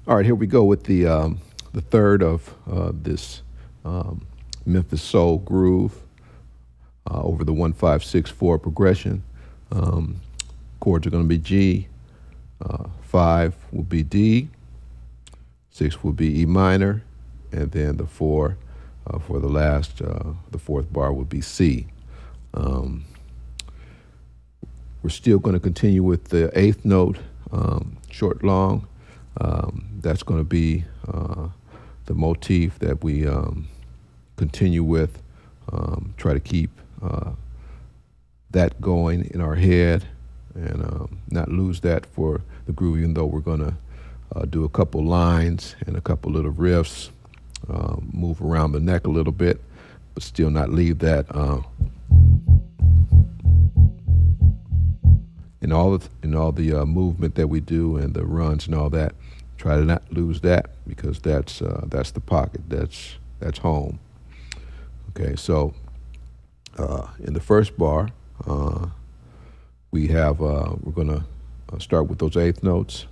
All right, here we go with the third of this um, Memphis Soul groove over the 1-5-6-4 progression. Chords are going to be G, 5 will be D, 6 will be E minor, and then the 4 for the last, the fourth bar would be C. We're still going to continue with the eighth note, short, long. That's going to be the motif that we continue with, try to keep that going in our head and not lose that for the groove, even though we're going to do a couple lines and a couple little riffs, move around the neck a little bit, but still not leave that in all the movement that we do and the runs and all that. Try to not lose that, because that's the pocket. That's home. Okay, so in the first bar, we have we're gonna start with those eighth notes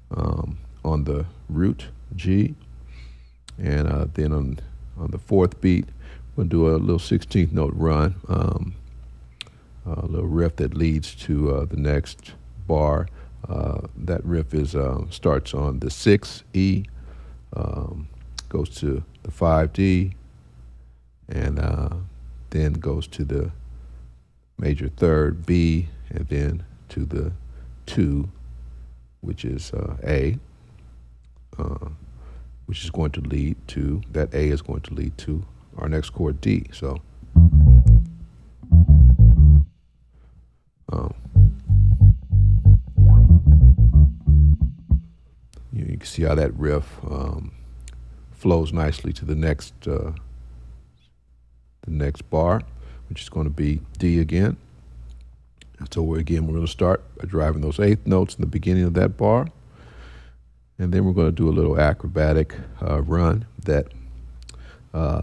on the root G, and then on the fourth beat, we'll do a little 16th note run, a little riff that leads to the next bar. That riff is starts on the 6 E, goes to the 5 D, and then goes to the major third B, and then to the 2, which is A, which is going to lead to, that A is going to lead to our next chord D. So you can see how that riff flows nicely to the next bar, which is going to be D again. And so we're going to start by driving those eighth notes in the beginning of that bar, and then we're going to do a little acrobatic run that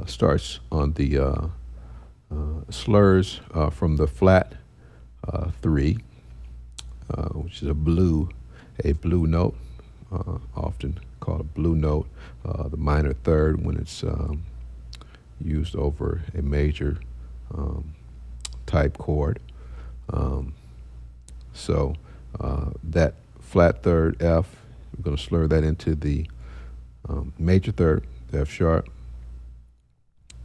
starts on the slurs from the flat 3, which is a blue note, often called a blue note, the minor third when it's used over a major type chord. So that flat third F, we're going to slur that into the major third, the F sharp,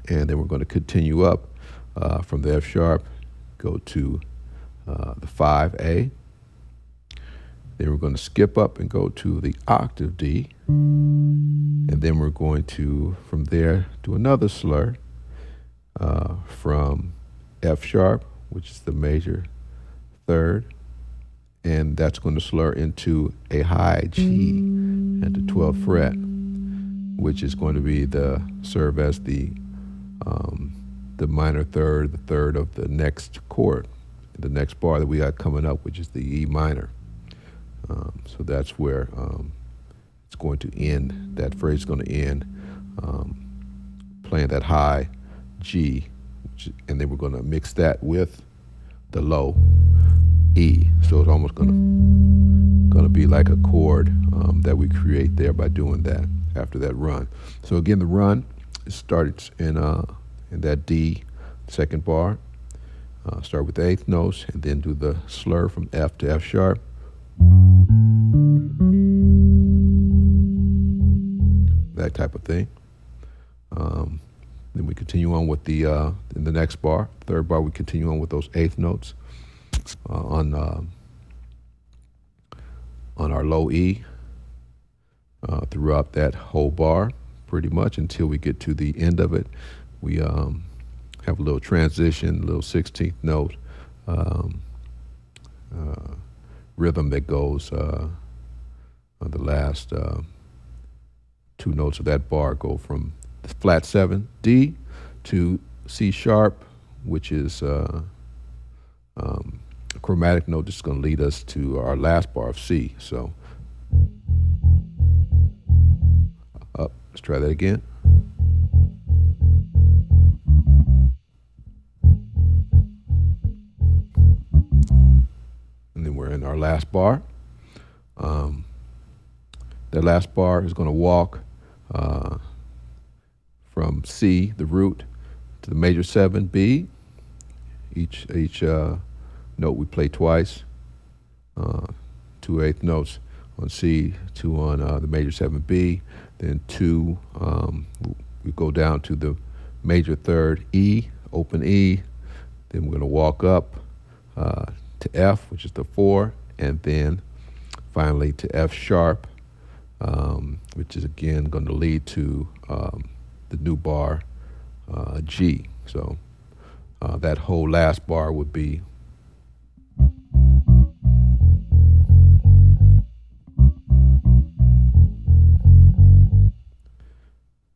and then we're going to continue up from the F sharp, go to the 5A. Then we're going to skip up and go to the octave D, and then we're going to, from there, do another slur from F sharp, which is the major third, and that's going to slur into a high G at the 12th fret, which is going to be serve as the minor third, the third of the next chord, the next bar that we got coming up, which is the E minor. So that's where it's going to end. That phrase is going to end playing that high G, and then we're going to mix that with the low E. So it's almost going to be like a chord that we create there by doing that after that run. So again, the run starts in that D second bar. Start with the eighth notes and then do the slur from F to F sharp. That type of thing. Then we continue on with in the next bar, third bar, we continue on with those eighth notes on our low E throughout that whole bar, pretty much until we get to the end of it. We have a little transition, a little 16th note rhythm that goes on the last 2 notes of that bar go from the flat 7 D to C sharp, which is a chromatic note that's going to lead us to our last bar of C. So let's try that again. And then we're in our last bar. that last bar is going to walk from C, the root, to the major 7, B. Each note we play twice, 2/8 notes on C, 2 on the major 7, B, then 2, we go down to the major 3rd, E, open E, then we're going to walk up to F, which is the 4, and then finally to F sharp, which is again going to lead to the new bar G. So that whole last bar would be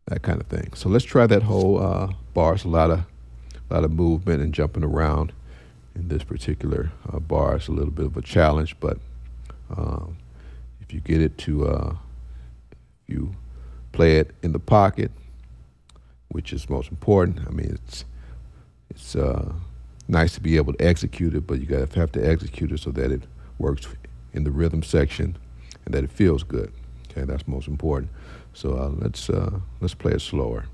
that kind of thing. So let's try that whole bar. It's a lot of movement and jumping around in this particular bar. It's a little bit of a challenge, but if you get it to, if you play it in the pocket, which is most important. I mean, it's nice to be able to execute it, but you gotta have to execute it so that it works in the rhythm section and that it feels good. Okay, that's most important. So let's play it slower.